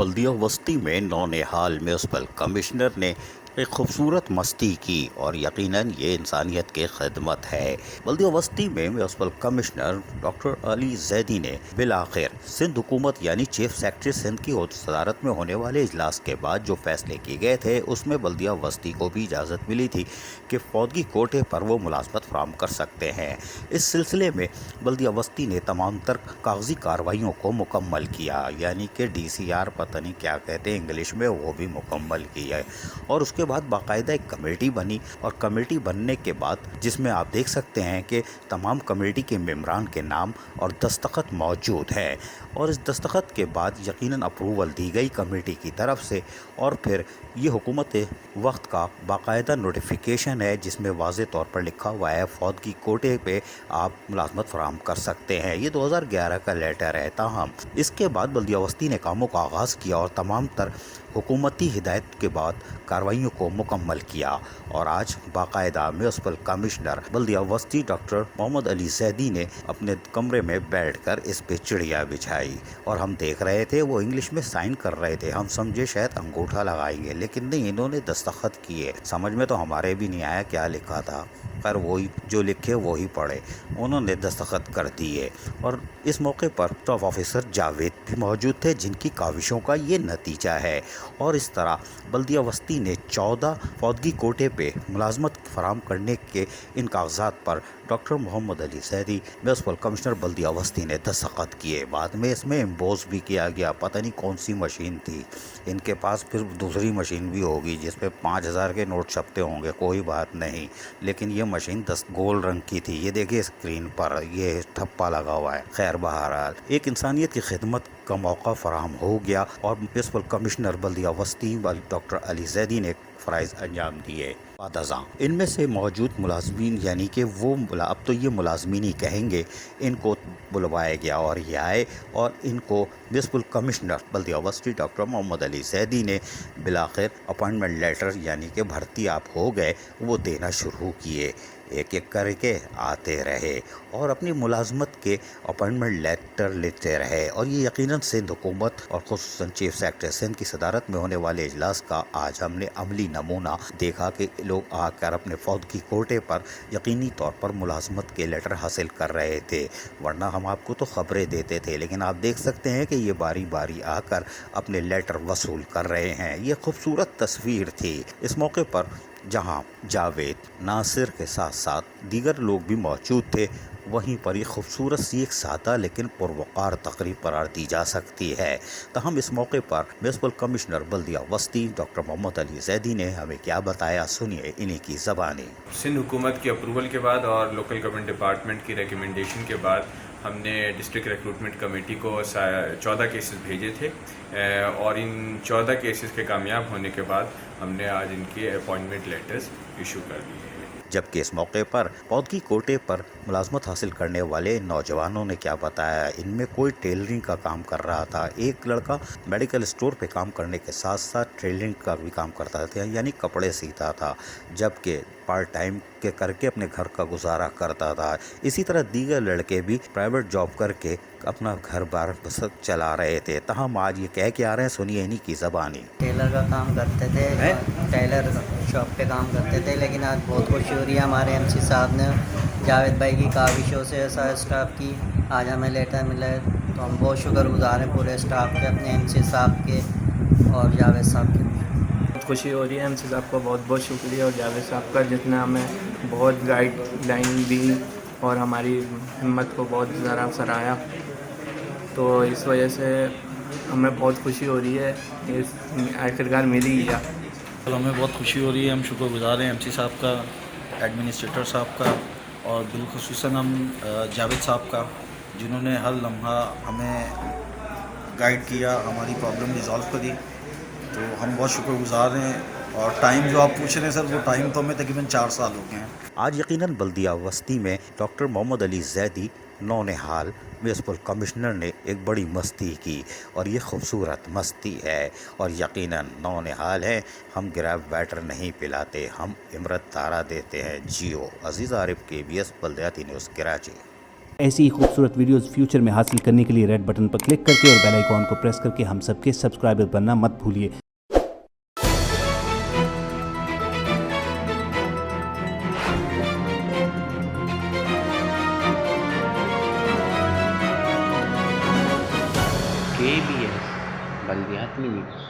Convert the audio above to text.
بلدیہ وسطی میں نونہال میونسپل کمشنر نے ایک خوبصورت مستی کی اور یقیناً یہ انسانیت کی خدمت ہے۔ بلدیہ وسطی میں میونسپل کمشنر ڈاکٹر علی زیدی نے بالآخر سندھ حکومت یعنی چیف سیکرٹری سندھ کی صدارت میں ہونے والے اجلاس کے بعد جو فیصلے کیے گئے تھے اس میں بلدیہ وسطی کو بھی اجازت ملی تھی کہ فوتگی کوٹے پر وہ ملازمت فراہم کر سکتے ہیں۔ اس سلسلے میں بلدیہ وسطی نے تمام تر کاغذی کارروائیوں کو مکمل کیا، یعنی کہ ڈی سی آر پتہ نہیں کیا کہتے ہیں انگلش میں، وہ بھی مکمل کی ہے۔ اور اس کے بعد باقاعدہ ایک کمیٹی بنی، اور کمیٹی بننے کے بعد جس میں آپ دیکھ سکتے ہیں کہ تمام کمیٹی کے ممبران کے نام اور دستخط موجود ہے، اور اس دستخط کے بعد یقیناً اپروول دی گئی کمیٹی کی طرف سے، اور پھر یہ حکومت وقت کا باقاعدہ نوٹیفیکیشن ہے جس میں واضح طور پر لکھا ہوا ہے فوتگی کوٹے پہ آپ ملازمت فراہم کر سکتے ہیں۔ یہ 2011 کا لیٹر ہے۔ تاہم اس کے بعد بلدیہ وسطی نے کاموں کا آغاز کیا اور تمام تر حکومتی ہدایت کے بعد کارروائیوں کو مکمل کیا، اور آج باقاعدہ میونسپل کمشنر بلدیہ وسطی ڈاکٹر محمد علی زیدی نے اپنے کمرے میں بیٹھ کر اس پہ چڑیا بچھائی، اور ہم دیکھ رہے تھے وہ انگلش میں سائن کر رہے تھے۔ ہم سمجھے شاید انگوٹھا لگائیں گے، لیکن نہیں، انہوں نے دستخط کیے۔ سمجھ میں تو ہمارے بھی نہیں آیا کیا لکھا تھا، پر وہی جو لکھے وہی پڑھے، انہوں نے دستخط کر دیے۔ اور اس موقع پر اسٹاف آفیسر جاوید بھی موجود تھے جن کی کاوشوں کا یہ نتیجہ ہے، اور اس طرح بلدیہ وسطی نے 14 فوتگی کوٹے پہ ملازمت فراہم کرنے کے ان کاغذات پر ڈاکٹر محمد علی زیدی میونسپل کمشنر بلدیہ وسطی نے دستخط کیے۔ بعد میں اس میں امبوز بھی کیا گیا، پتہ نہیں کون سی مشین تھی، ان کے پاس پھر دوسری مشین بھی ہوگی جس پہ 5000 کے نوٹ چھپتے ہوں گے، کوئی بات نہیں، لیکن یہ مشین گول رنگ کی تھی۔ یہ دیکھیے اسکرین پر یہ ٹھپا لگا ہوا ہے۔ خیر، بہرحال ایک انسانیت کی خدمت کا موقع فراہم ہو گیا، اور میونسپل کمشنر بلدیہ وسطی ڈاکٹر علی زیدی نے فرائض انجام دیے۔ بعد ازاں ان میں سے موجود ملازمین، یعنی کہ وہ اب تو یہ ملازمین ہی کہیں گے، ان کو بلوایا گیا اور یہ آئے، اور ان کو میونسپل کمشنر بلدیہ وسطی ڈاکٹر محمد علی زیدی نے بالآخر اپائنٹمنٹ لیٹر، یعنی کہ بھرتی آپ ہو گئے، وہ دینا شروع کیے۔ ایک ایک کر کے آتے رہے اور اپنی ملازمت کے اپائنٹمنٹ لیٹر لیتے رہے، اور یہ یقیناً سندھ حکومت اور خصوصاً چیف سیکرٹری سندھ کی صدارت میں ہونے والے اجلاس کا آج ہم نے عملی نمونہ دیکھا کہ لوگ آ کر اپنے فوتگی کوٹے پر یقینی طور پر ملازمت کے لیٹر حاصل کر رہے تھے، ورنہ ہم آپ کو تو خبریں دیتے تھے، لیکن آپ دیکھ سکتے ہیں کہ یہ باری باری آ کر اپنے لیٹر وصول کر رہے ہیں۔ یہ خوبصورت تصویر تھی۔ اس موقع پر جہاں جاوید ناصر کے ساتھ ساتھ دیگر لوگ بھی موجود تھے، وہیں پر یہ خوبصورت سی ایک سادہ لیکن پروقار تقریب قرار دی جا سکتی ہے۔ تاہم اس موقع پر میونسپل کمشنر بلدیہ وسطی ڈاکٹر محمد علی زیدی نے ہمیں کیا بتایا، سنیے انہی کی زبانی۔ سندھ حکومت کی اپروول کے بعد اور لوکل گورنمنٹ ڈپارٹمنٹ کی ریکمنڈیشن کے بعد ہم نے ڈسٹرکٹ ریکروٹمنٹ کمیٹی کو 14 کیسز بھیجے تھے، اور ان 14 کیسز کے کامیاب ہونے کے بعد ہم نے آج ان کی اپائنٹمنٹ لیٹرز ایشو کر دیے ہیں۔ جبکہ اس موقع پر فوتگی کوٹے پر ملازمت حاصل کرنے والے نوجوانوں نے کیا بتایا، ان میں کوئی ٹیلرنگ کا کام کر رہا تھا، ایک لڑکا میڈیکل اسٹور پہ کام کرنے کے ساتھ ساتھ ٹیلرنگ کا بھی کام کرتا تھا، یعنی کپڑے سیتا تھا، جبکہ پارٹ ٹائم کے کر کے اپنے گھر کا گزارا کرتا تھا۔ اسی طرح دیگر لڑکے بھی پرائیویٹ جاب کر کے اپنا گھر بار بسر چلا رہے تھے۔ تاہم آج یہ کہہ کے آ رہے ہیں، سنیے انہی کی زبانی۔ ٹیلر کا کام کرتے تھے، ٹیلر شاپ پہ کام کرتے تھے، لیکن آج بہت خوشی ہو رہی ہے ہمارے ایم سی صاحب نے جاوید بھائی کی کاوشوں سے ایسا اسٹاف کی آج ہمیں لیٹر ملا ہے، تو ہم بہت شکر گزار ہیں پورے اسٹاف کے، اپنے ایم سی صاحب کے اور جاوید صاحب کے۔ بہت خوشی ہو رہی ہے، ایم سی صاحب کا بہت بہت شکریہ، اور جاوید صاحب کا جتنا ہمیں بہت گائیڈ لائن دی اور ہماری ہمت کو بہت ذرا سراہا، تو اس وجہ سے ہمیں بہت خوشی ہو رہی ہے کہ آخرکار مل ہی گیا۔ ہمیں بہت خوشی ہو رہی ہے، ہم شکر گزار ہیں ایم سی صاحب کا، ایڈمنسٹریٹر صاحب کا، اور بالخصوصاً ہم جاوید صاحب کا، جنہوں نے ہر لمحہ ہمیں گائیڈ کیا، ہماری پرابلم ریزالو کری، تو ہم بہت شکر گزار ہیں۔ اور ٹائم جو آپ پوچھ رہے ہیں سر، وہ ٹائم تو ہمیں تقریباً 4 سال ہو گئے ہیں۔ آج یقیناً بلدیہ وسطی میں ڈاکٹر محمد علی زیدی نونہال میونسپل کمشنر نے ایک بڑی مستی کی، اور یہ خوبصورت مستی ہے، اور یقیناً نونہال ہے، ہم گریب بیٹر نہیں پلاتے، ہم امرت تارہ دیتے ہیں۔ جیو عزیز عارف کے ABS بلدیاتی نیوز کراچی۔ ایسی ہی خوبصورت ویڈیوز فیوچر میں حاصل کرنے کے لیے ریڈ بٹن پر کلک کر کے اور بیل آئیکن کو پریس کر کے ہم سب کے سبسکرائبر بننا مت بھولیے. KBS بلدیات news.